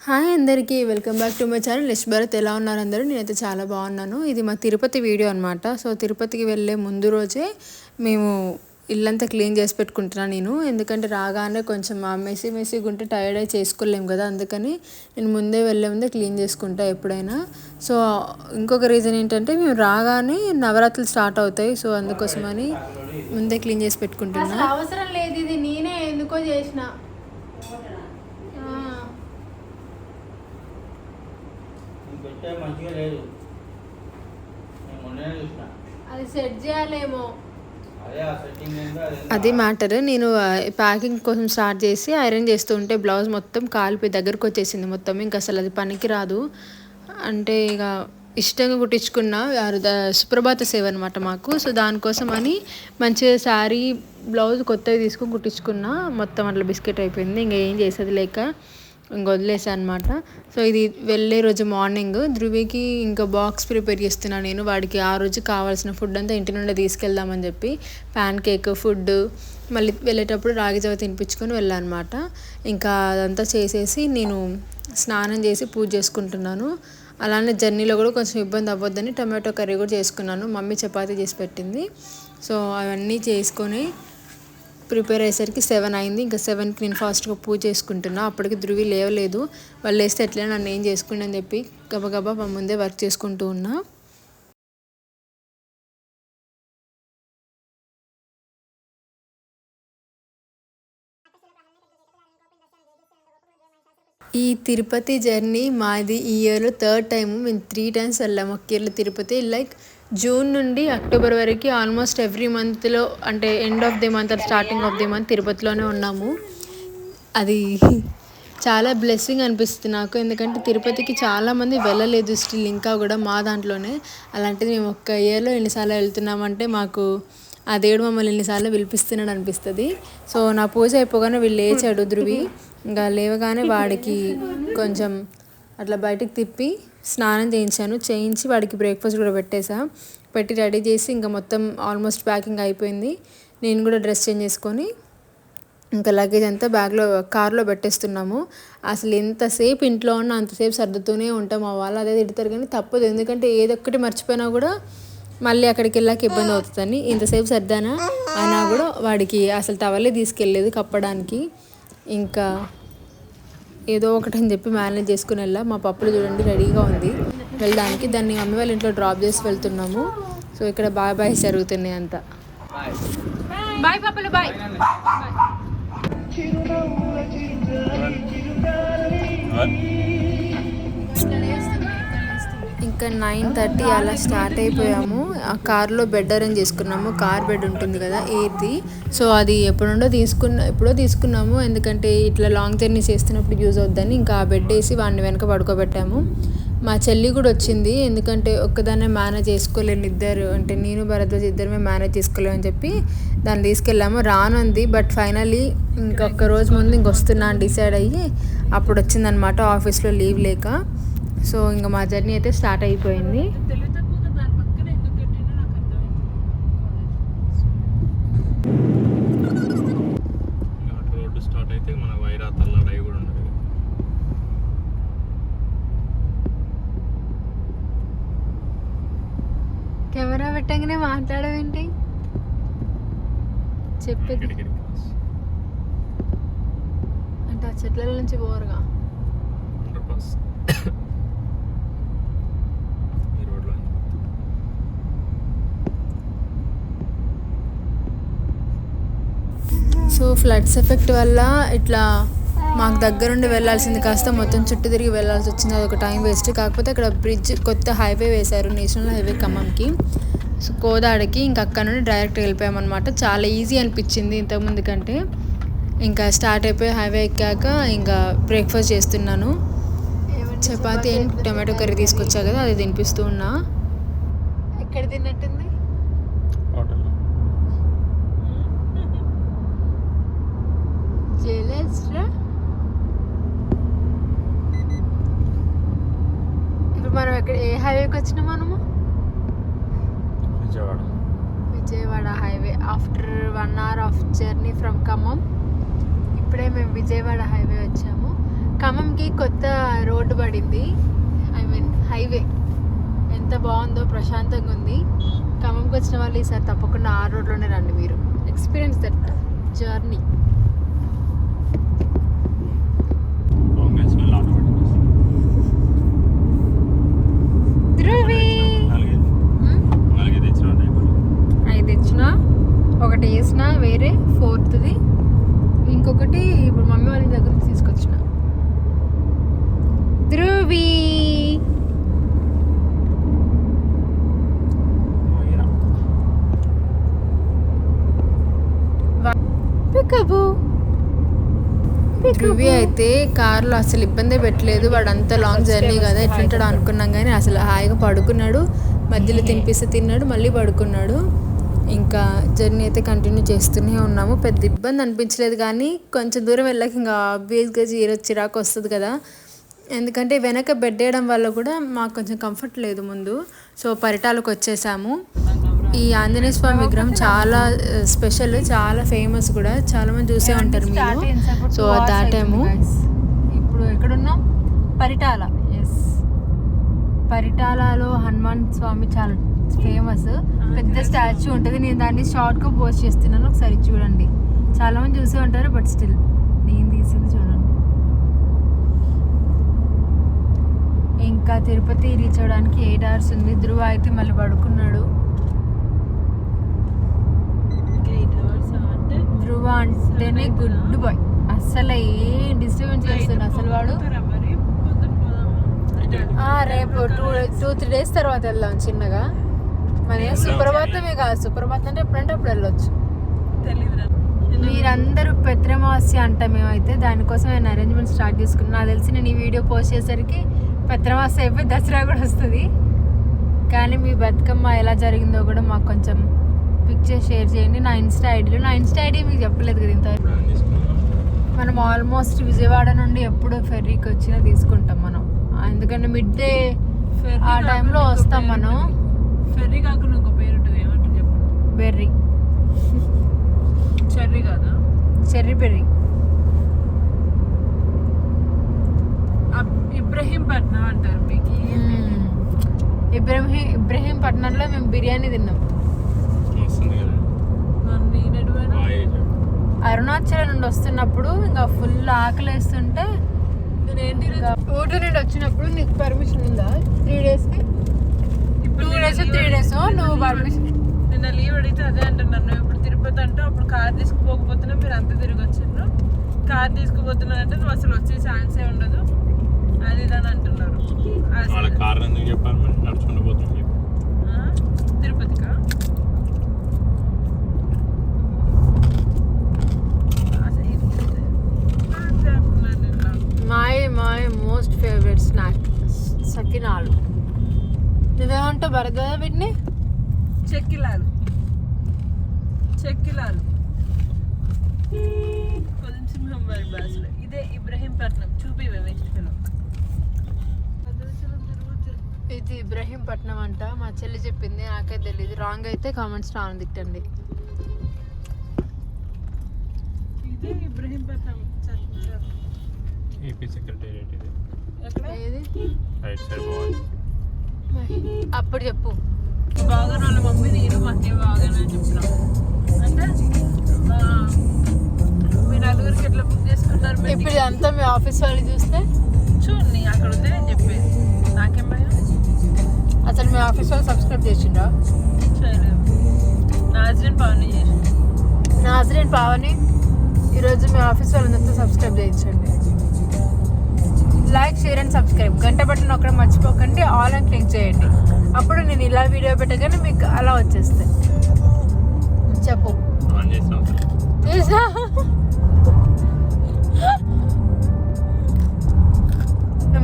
Hi అందరికీ welcome back to my channel Yash Bharat. ఎలా ఉన్నారు అందరూ? నేనైతే చాలా బాగున్నాను. ఇది మా తిరుపతి వీడియో అనమాట. సో తిరుపతికి వెళ్ళే ముందు రోజే మేము ఇల్లంతా క్లీన్ చేసి పెట్టుకుంటున్నాను నేను. ఎందుకంటే రాగానే కొంచెం మెస్సీగా ఉంటే టైర్డ్ అయి చేసుకోలేము కదా, అందుకని నేను ముందే వెళ్ళే ముందే క్లీన్ చేసుకుంటా ఎప్పుడైనా. సో ఇంకొక రీజన్ ఏంటంటే మేము రాగానే నవరాత్రులు స్టార్ట్ అవుతాయి, సో అందుకోసమని ముందే క్లీన్ చేసి పెట్టుకుంటున్నా. అవసరం లేదు, ఇది నేనే ఎందుకో చేసిన. మంచిగా లేదు, అది సెట్ చేయాలేమో. అది మ్యాటర్. నేను ప్యాకింగ్ కోసం స్టార్ట్ చేసి ఐరన్ చేస్తూ ఉంటే బ్లౌజ్ మొత్తం కాలిపోయి దగ్గరకు వచ్చేసింది మొత్తం. ఇంకా అసలు అది పనికి రాదు. అంటే ఇక ఇష్టంగా కుట్టించుకున్న సుప్రభాత సేవ అనమాట మాకు. సో దానికోసం అని మంచిగా శారీ బ్లౌజ్ కొత్తవి తీసుకొని కుట్టించుకున్నా. మొత్తం అట్లా బిస్కెట్ అయిపోయింది. ఇంకా ఏం చేసేది లేక ఇంక వదిలేసాను అనమాట. సో ఇది వెళ్ళే రోజు మార్నింగ్ ధృవికి ఇంకా బాక్స్ ప్రిపేర్ చేస్తున్నాను నేను. వాడికి ఆ రోజు కావాల్సిన ఫుడ్ అంతా ఇంటి నుండి తీసుకెళ్దామని చెప్పి ప్యాన్ కేక్ ఫుడ్, మళ్ళీ వెళ్ళేటప్పుడు రాగి జావ తినిపించుకొని వెళ్ళాను అనమాట. ఇంకా అదంతా చేసేసి నేను స్నానం చేసి పూజ చేసుకుంటున్నాను. అలానే జర్నీలో కూడా కొంచెం ఇబ్బంది అవ్వద్దని టమాటో కర్రీ కూడా చేసుకున్నాను. మమ్మీ చపాతీ చేసి పెట్టింది. సో అవన్నీ చేసుకొని ప్రిపేర్ అయ్యేసరికి 7 అయింది. ఇంకా 7కి నేను ఫాస్ట్గా పూజ చేసుకుంటున్నా. అప్పటికి ధృవి లేవలేదు. వాళ్ళు లేస్తే ఎట్లా నన్ను ఏం చేసుకుంటా అని చెప్పి గబగబా ముందే వర్క్ చేసుకుంటూ ఉన్నా. ఈ తిరుపతి జర్నీ మాది ఈ ఇయర్లో 3rd టైము. మేము 3 times వెళ్ళాము ఒక ఇయర్లో తిరుపతి. లైక్ జూన్ నుండి అక్టోబర్ వరకు ఆల్మోస్ట్ ఎవ్రీ మంత్లో, అంటే end of the month starting of the month తిరుపతిలోనే ఉన్నాము. అది చాలా బ్లెస్సింగ్ అనిపిస్తుంది నాకు. ఎందుకంటే తిరుపతికి చాలామంది వెళ్ళలేదు స్టిల్ ఇంకా కూడా మా దాంట్లోనే. అలాంటిది మేము ఒక్క ఇయర్లో ఎన్నిసార్లు వెళ్తున్నామంటే మాకు ఆ దేవుడు మమ్మల్ని ఎన్నిసార్లు పిలిపిస్తున్నాడు అనిపిస్తుంది. సో నా పూజ అయిపోగానే వీళ్ళు లేచాడు ధృవి. ఇంకా లేవగానే వాడికి కొంచెం అట్లా బయటికి తిప్పి స్నానం చేయించి వాడికి బ్రేక్ఫాస్ట్ కూడా పెట్టి రెడీ చేసి ఇంకా మొత్తం ఆల్మోస్ట్ ప్యాకింగ్ అయిపోయింది. నేను కూడా డ్రెస్ చేంజ్ చేసుకొని ఇంకా లగేజ్ అంతా కార్లో పెట్టేస్తున్నాము. అసలు ఎంతసేపు ఇంట్లో ఉన్నా అంతసేపు సర్దుతూనే ఉంటాం. మా వాళ్ళు అదే తిడతారు కానీ తప్పదు. ఎందుకంటే ఏదొక్కటి మర్చిపోయినా కూడా మళ్ళీ అక్కడికి వెళ్ళాక ఇబ్బంది అవుతుందని ఇంతసేపు సర్దానా అయినా కూడా వాడికి అసలు టవలే తీసుకెళ్ళలేదు కప్పడానికి. ఇంకా ఏదో ఒకటి అని చెప్పి మేనేజ్ చేసుకుని వెళ్ళా. మా పప్పులు చూడండి రెడీగా ఉంది వెళ్ళడానికి. దాన్ని అమ్మ వాళ్ళ ఇంట్లో డ్రాప్ చేసి వెళ్తున్నాము. సో ఇక్కడ బాయ్ జరుగుతున్నాయి అంతా. బాయ్ పప్పులు, బాయ్. ఇంకా 9:30 అలా స్టార్ట్ అయిపోయాము. ఆ కార్లో బెడ్ అరేంజ్ చేసుకున్నాము. కార్ బెడ్ ఉంటుంది కదా ఏది, సో అది ఎప్పుడో తీసుకున్నాము. ఎందుకంటే ఇట్లా లాంగ్ జర్నీ చేస్తున్నప్పుడు యూజ్ అవుద్దని ఇంకా ఆ బెడ్ వేసి వాడిని వెనక పడుకోబెట్టాము. మా చెల్లి కూడా వచ్చింది. ఎందుకంటే ఒక్కదాన్నే మేనేజ్ చేసుకోలేము ఇద్దరు, అంటే నేను భరద్వాజ్ ఇద్దరమే మేనేజ్ చేసుకోలేము అని చెప్పి దాన్ని తీసుకెళ్ళాము. రానుంది బట్ ఫైనలీ ఇంకొక రోజు ముందు వస్తున్నా అని డిసైడ్ అయ్యి అప్పుడు వచ్చిందనమాట ఆఫీస్లో లీవ్ లేక. సో ఇంకా మా జర్నీ అయితే స్టార్ట్ అయిపోయింది. కెమెరా పెట్టగానే మాట్లాడవేంటి? చెప్పేది అంటే ఆ చెట్ల నుంచి పోరుగా. సో ఫ్లడ్స్ ఎఫెక్ట్ వల్ల ఇట్లా మాకు దగ్గరుండి వెళ్ళాల్సింది కాస్త మొత్తం చుట్టూ తిరిగి వెళ్ళాల్సి వచ్చింది. అదొక టైం వేస్ట్. కాకపోతే అక్కడ కొత్త హైవే వేశారు, నేషనల్ హైవే ఖమ్మంకి. సో కోదాడికి ఇంకా అక్కడ నుండి డైరెక్ట్ వెళ్ళిపోయామన్నమాట. చాలా ఈజీ అనిపించింది ఇంతకుముందు కంటే. ఇంకా స్టార్ట్ అయిపోయి హైవే ఎక్కాక ఇంకా బ్రేక్ఫాస్ట్ చేస్తున్నాను. చపాతీ అండ్ టమాటో కర్రీ తీసుకొచ్చా కదా, అది తినిపిస్తూ ఉన్నా. ఎక్కడ తిన్నట్టుంది? ఇప్పుడు మనం ఏ హైవేకి వచ్చినా మనము Vijayawada highway. After 1 hour of journey from Khammam ఇప్పుడే మేము విజయవాడ హైవే వచ్చాము. ఖమ్మంకి కొత్త రోడ్డు పడింది, ఐ మీన్ హైవే. ఎంత బాగుందో, ప్రశాంతంగా ఉంది. ఖమ్మంకి వచ్చిన వాళ్ళు ఈసారి తప్పకుండా ఆ రోడ్లోనే రండి, మీరు ఎక్స్పీరియన్స్ దట్ జర్నీ. ధ్రువి 5 తెచ్చిన, ఒకటి వేసిన వేరే 4th, ఇంకొకటి ఇప్పుడు మమ్మీ వాళ్ళ దగ్గర నుంచి తీసుకొచ్చిన. ధ్రువి ధ్రువి అయితే కార్లో అసలు ఇబ్బంది పెట్టలేదు. వాడు అంత లాంగ్ జర్నీ కదా, ఎట్లుంటాడు అనుకున్నాం కానీ అసలు హాయిగా పడుకున్నాడు. మధ్యలో తినిపిస్తే తిన్నాడు, మళ్ళీ పడుకున్నాడు. ఇంకా జర్నీ అయితే కంటిన్యూ చేస్తూనే ఉన్నాము. పెద్ద ఇబ్బంది అనిపించలేదు, కానీ కొంచెం దూరం వెళ్ళాక ఇంకా ఆబ్వియస్గా చిరాకు వస్తుంది కదా. ఎందుకంటే వెనక బెడ్ వేయడం వల్ల కూడా మాకు కొంచెం కంఫర్ట్ లేదు ముందు. సో పరిటాలకు వచ్చేసాము. ఈ ఆంజనేయ స్వామి విగ్రహం చాలా స్పెషల్, చాలా ఫేమస్ కూడా. చాలా మంది చూసే ఉంటారు మీరు. సో దాటాము. ఇప్పుడు ఎక్కడున్నాం? పరిటాల. ఎస్, పరిటాలలో హనుమాన్ స్వామి చాలా ఫేమస్. పెద్ద స్టాచ్యూ ఉంటుంది. నేను దాన్ని షార్ట్గా పోస్ట్ చేస్తున్నాను, ఒకసారి చూడండి. చాలా మంది చూసే ఉంటారు, బట్ స్టిల్ నేను తీసింది చూడండి. ఇంకా తిరుపతి రీచ్ అవ్వడానికి 8 hours ఉంది. ధ్రువ అయితే మళ్ళీ పడుకున్నాడు. ధ్రువ అంటేనే గుడ్ బాయ్, అస్సలు ఏ డిస్టర్బెన్స్ చేస్తుంది అసలు వాడు. రేపు 2-3 days తర్వాత వెళ్దాం చిన్నగా. మరి సుప్రభాతమే కాదు, సుప్రభాతం అంటే ఎప్పుడంటే అప్పుడు వెళ్ళొచ్చు. మీరందరూ పెత్రమాస్య అంట, మేమైతే దానికోసం నేను అరేంజ్మెంట్ స్టార్ట్ చేసుకున్నాను. నాకు తెలిసి నేను ఈ వీడియో పోస్ట్ చేసేసరికి పెత్రమాస్య అయిపోయి దసరా కూడా వస్తుంది. కానీ మీ బతుకమ్మ ఎలా జరిగిందో కూడా మాకు కొంచెం పిక్చర్ షేర్ చేయండి నా ఇన్స్టా ఐడి మీకు చెప్పలేదు కదా ఇంతవరకు. మనం ఆల్మోస్ట్ విజయవాడ నుండి ఎప్పుడు ఫెర్రీకి వచ్చినా తీసుకుంటాం మనం, ఎందుకంటే మిడ్ డే ఆ టైంలో వస్తాం మనం. ఫెర్రీ కాకుండా ఇంకో పేరు ఉంటుంది, ఏమంటారు చెప్పండి? బెర్రీ. చెర్రీ కాదా? Cherry berry. ఇబ్రహీంపట్నం అంటారు మీకు. ఇబ్రహీంపట్నంలో మేము బిర్యానీ తిన్నాం. అరుణాచలం నుండి వస్తున్నప్పుడు ఇంకా ఫుల్ ఆకలి వేస్తుంటే, ఊటీ నుండి వచ్చినప్పుడు నీకు పర్మిషన్ ఉందా 3 daysకి? 2 days 3 days నువ్వు పర్మిషన్. నిన్న లీవ్ అడిగితే అదే అంటున్నాను. నువ్వు ఇప్పుడు తిరుపతి అంటే అప్పుడు కార్ తీసుకుపోకపోతున్నా, మీరు అంతా తిరిగి వచ్చిండ్రు. కార్ తీసుకుపోతున్నా అంటే నువ్వు అసలు వచ్చే ఛాన్సే ఉండదు, అది ఇదని అంటున్నారు. తిరుపతికా? మై మోస్ట్ ఫేవరెట్ స్నాక్ సకినాలు. నువ్వేమంటావు బరదా వీటిని? చెక్కిలాలు కొంచెం వారి భాషలో. ఇదే ఇబ్రహీంపట్నం. చూపివే నెక్స్ట్. ఇది ఇబ్రహీంపట్నం అంట, మా చెల్లి చెప్పింది, నాకే తెలియదు. రాంగ్ అయితే కామెంట్స్ రాను తిట్టండి. ఇదే ఇబ్రహీంపట్నం ఏపీ సెక్రటేరియట్ ఇది. ఏది? రైట్ సైడ్ పోవాలి. అప్పుడు చెప్పు. బాగా వాళ్ళ మమ్మీ నేను మాకే బాగానే చెప్తున్నాం. అంటే మీ నలుగురికి ఎట్లా బుక్ చేసుకున్నారు? ఇప్పుడు ఇదంతా మీ ఆఫీస్ వాళ్ళు చూస్తే చూడండి, అక్కడ ఉంది నేను చెప్పేది. నాకేం భయం? అసలు మీ ఆఫీస్ వాళ్ళు సబ్స్క్రైబ్ చేసిండ్రా? చేయలేదు. నాజరీన్ పావని ఈరోజు మీ ఆఫీస్ వాళ్ళందరితో సబ్స్క్రైబ్ చేయించండి. Like, share and subscribe. గంట బటన్ ఒక్కడే మర్చిపోకండి. ఆల్ అని క్లిక్ చేయండి. అప్పుడు నేను ఇలా వీడియో పెట్టగానే మీకు అలా వచ్చేస్తాయి. చెప్పు.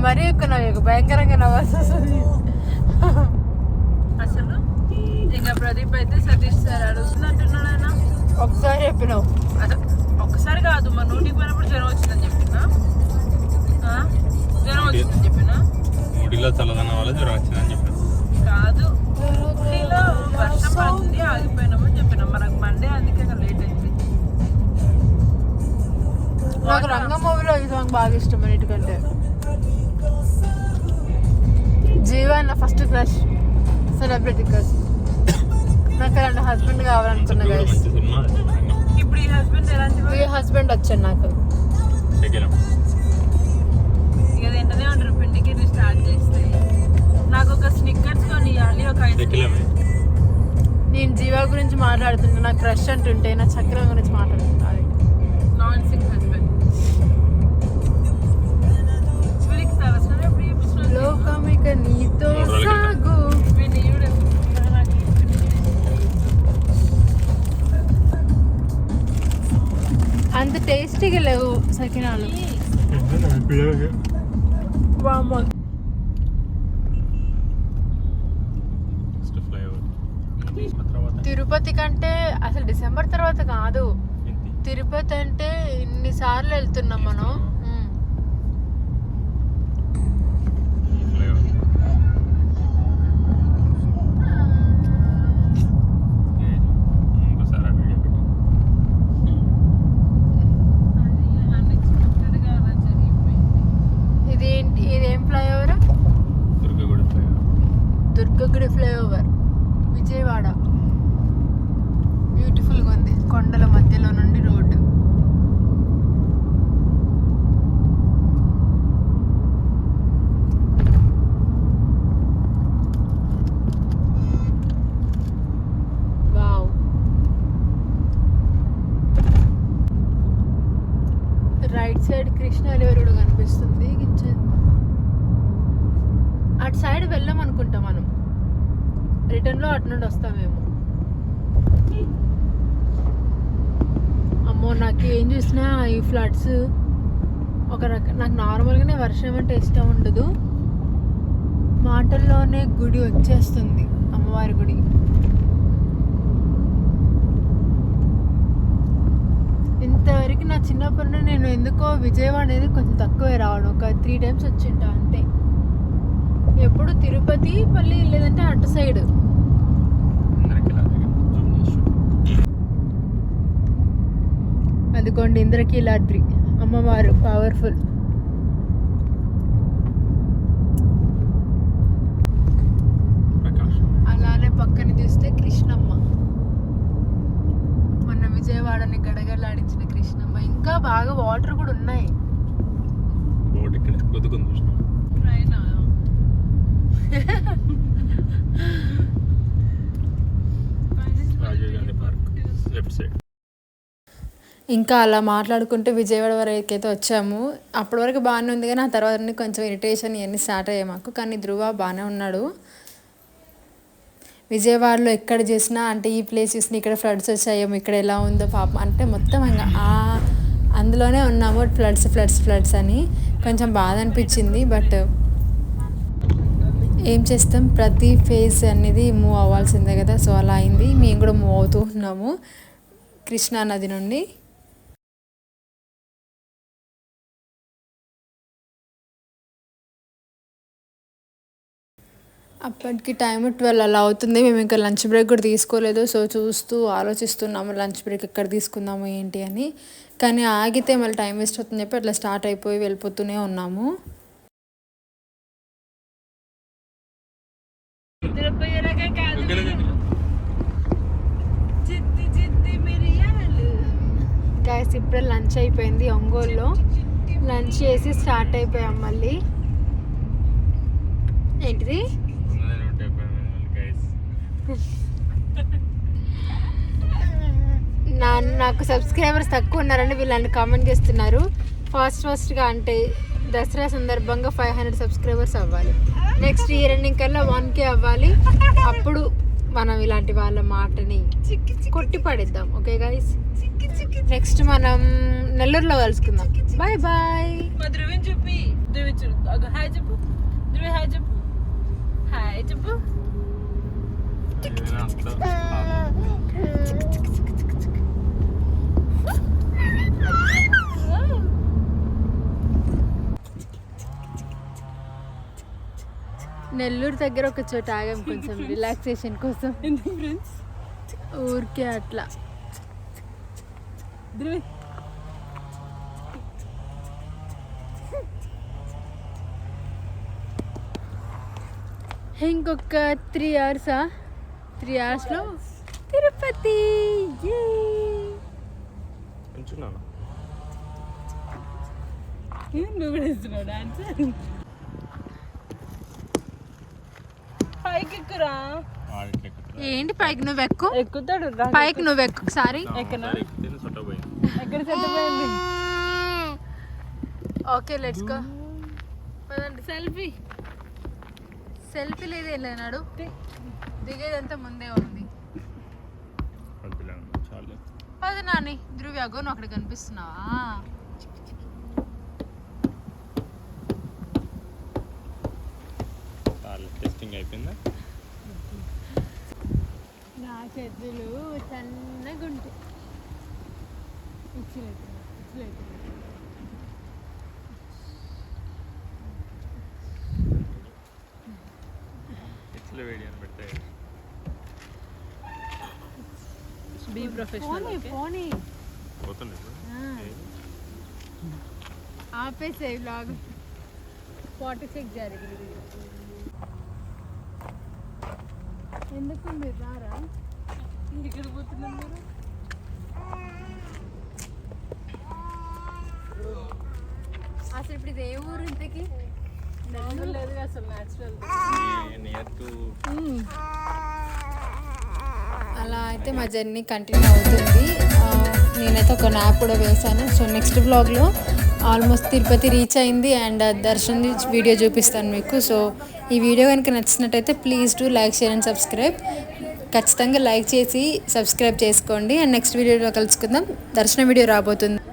మరీ ఎక్కువ నవ్వు, భయంకరంగా నవ్వాల్సి వస్తుంది. అసలు ఇంకా ప్రదీప్ అయితే సతీష్ సార్ అడుగుతుంది అంటున్నాడు. ఆయన ఒకసారి చెప్పినావు. ఒక్కసారి కాదు, మా నోటికి పోయినప్పుడు జ్వరం వచ్చిందని చెప్పినా. జ్వరం వచ్చిందని చెప్పినా. ఊటీలో చల్లదన్న వల్ల జ్వరం వచ్చిందని చెప్పిన. కాదు, ఊటీలో వర్షం పడింది ఆగిపోయినామని చెప్పినా. మనకు మండే, అందుకే లేట్ అయింది. నాకు రంగ మూవీలో ఈ సాంగ్ బాగా ఇష్టం అన్నిటికంటే. నా ఫస్ట్ క్రష్ సెలబ్రిటీ క్రష్. నాకు అలాంటి హస్బెండ్ కావాలనుకున్నా గైస్. మంచి సినిమా అది. ఇప్పుడు ఈ హస్బెండ్ ఎలాంటి ఈ హస్బెండ్ వచ్చాడు నాకు. షకీలం. ఇక వెంటనే ఉంటారు పిండికి స్టార్ట్ చేస్తే. నాకు ఒక స్నిక్కర్స్ కొని ఇవ్వాలి, ఒక ఐస్ క్రీమ్. షకీలమే. నేను జీవా గురించి మాట్లాడుతుంటే నా క్రష్ అంటుంటే నా చక్రం గురించి మాట్లాడుతున్నా. Non Singh husband. వీళ్ళకి సరసన ఎప్పుడు చూపించిన లోకమిక నీతో సాగు. అంత టేస్టీగా లేవు సకినాలు. వామ్మో. Next flyover. తర్వాత తిరుపతి కంటే అసలు డిసెంబర్ తర్వాత కాదు. ఏంటి? తిరుపతి అంటే ఇన్నిసార్లు వెళ్తున్నాం మనం. ఈ ఫ్లైఓవర్. ఇంకోసారి ఆ వీడియో పెట్టి. అన్ఎక్స్పెక్టెడ్గా అలా జరిగిపోయింది. ఇదేం ఫ్లైఓవర్? దుర్గగుడి ఫ్లైఓవర్. దుర్గగుడి ఫ్లైఓవర్, విజయవాడ. బ్యూటిఫుల్గా ఉంది, కొండల మధ్యలో నుండి road. Wow. Right side Krishna river కూడా కనిపిస్తుంది. అటు సైడ్ వెళ్ళాం అనుకుంటాం మనం. రిటర్న్లో అటు నుండి వస్తామేమో. అమ్మో, నాకు ఏం చూసినా ఈ ఫ్లడ్స్ నాకు నార్మల్గానే వర్షం అంటే ఇష్టం ఉండదు. మాటల్లోనే గుడి వచ్చేస్తుంది, అమ్మవారి గుడి. ఇంతవరకు నా చిన్నప్పటి నుండి నేను ఎందుకో విజయవాడ అనేది కొంచెం తక్కువే రావడం. ఒక 3 times వచ్చింటా అంతే. ఎప్పుడు తిరుపతి మళ్ళీ లేదంటే అటు సైడ్. అదిగోండి ఇంద్రకీలాద్రి అమ్మవారు, పవర్ఫుల్. అలానే పక్కన చూస్తే కృష్ణమ్మ, మొన్న విజయవాడని గడగడలాడించిన కృష్ణమ్మ. ఇంకా బాగా వాటర్ కూడా ఉన్నాయి. బోట్ ఇక్కడ కొద్దుకొని చూసినాం. అయినా Rajiv Gandhi park left side. ఇంకా అలా మాట్లాడుకుంటూ విజయవాడ వరకు అయితే వచ్చాము. అప్పటి వరకు బాగానే ఉంది కానీ ఆ తర్వాత నుండి కొంచెం ఇరిటేషన్ ఇవన్నీ స్టార్ట్ అయ్యాయి మాకు. కానీ ధ్రువ బాగానే ఉన్నాడు. విజయవాడలో ఎక్కడ చేసినా అంటే ఈ ప్లేస్ చూసినా ఇక్కడ ఫ్లడ్స్ వచ్చాయేమో, ఇక్కడ ఎలా ఉందో పాపం అంటే మొత్తం ఇంకా అందులోనే ఉన్నాము. ఫ్లడ్స్ అని కొంచెం బాధ అనిపించింది. బట్ ఏం చేస్తాం, ప్రతి ఫేజ్ అనేది మూవ్ అవ్వాల్సిందే కదా. సో అలా అయింది. మేము కూడా మూవ్ అవుతూ ఉన్నాము కృష్ణా నది నుండి. అప్పటికి టైం 12 అలా అవుతుంది. మేము ఇంకా లంచ్ బ్రేక్ కూడా తీసుకోలేదు. సో ఆలోచిస్తున్నాము లంచ్ బ్రేక్ ఎక్కడ తీసుకుందాము ఏంటి అని. కానీ ఆగితే మళ్ళీ టైం వేస్ట్ అవుతుందని చెప్పి అట్లా స్టార్ట్ అయిపోయి వెళ్ళిపోతూనే ఉన్నాము. గైస్ ఇప్పుడే లంచ్ అయిపోయింది ఒంగోలులో. లంచ్ చేసి స్టార్ట్ అయిపోయాం మళ్ళీ. ఏంటిది? నాకు సబ్స్క్రైబర్స్ తక్కువ ఉన్నారని వీళ్ళని కామెంట్ చేస్తున్నారు. ఫస్ట్గా అంటే దసరా సందర్భంగా 500 సబ్స్క్రైబర్స్ అవ్వాలి. నెక్స్ట్ ఇయర్ ఎండింగ్ కల్లా 1K అవ్వాలి. అప్పుడు మనం ఇలాంటి వాళ్ళ మాటని కొట్టి పడేద్దాం. ఓకే గైస్, నెక్స్ట్ మనం నెల్లూరులో కలుసుకుందాం. Bye bye. ధ్రువిని చూపి, ధ్రువి చూడు. హాయ్ చెప్పు ధ్రువి, హాయ్ చెప్పు, హాయ్ చెప్పు. నెల్లూరు దగ్గర ఒక చోట ఆగాం కొంచెం రిలాక్సేషన్ కోసం. ఊరికే అట్లా. ఇంకొక 3 అవర్సా 3 అవర్స్లో తిరుపతి. కొంచున్నాను నువ్వు కూడా ఇస్తున్నావు డాన్స్. పైకి ఎక్కురా. ఏంటి పైకి నువ్వు ఎక్కు, ఎక్కుతాడు పైకి నువ్వు ఎక్కు ఒకసారి. ఎక్కడ సొట్టపోయింది చెత్తపోయింది. Okay let's go. పదండి. సెల్ఫీ లేదు ఏం లేనాడు, దిగేదంతా ముందే ఉంది. చాలు పది నాని ధృవ్యాగో నువ్వు అక్కడ కనిపిస్తున్నావా? టెస్టింగ్ అయిపోయిందా? నా చేతులు సన్నగా ఉంటాయి. ఇట్లా వేడి అని పెడితే బీ ప్రొఫెషనల్. పోనీ పోతుంది ఇప్పుడు. ఆపేసే వ్లాగ్ 46 జరిగింది. ఎందుకు మీరు రారా? ఇక్కడ పోతున్నాం మీరు. అసలు ఇప్పుడు ఇది ఏ ఊరు ఇంతకి? లేదు అసలు న్యాచురల్. నియర్ టు అలా అయితే మా జర్నీ కంటిన్యూ అవుతుంది. నేనైతే ఒక న్యాప్ కూడా వేశాను. సో నెక్స్ట్ వ్లాగ్లో ఆల్మోస్ట్ తిరుపతి రీచ్ అయింది అండ్ దర్శనం వీడియో చూపిస్తాను మీకు. సో ఈ వీడియో కనుక నచ్చినట్టయితే please do like, share and subscribe. ఖచ్చితంగా లైక్ చేసి సబ్స్క్రైబ్ చేసుకోండి. అండ్ నెక్స్ట్ వీడియోలో కలుసుకుందాం. దర్శనం వీడియో రాబోతుంది.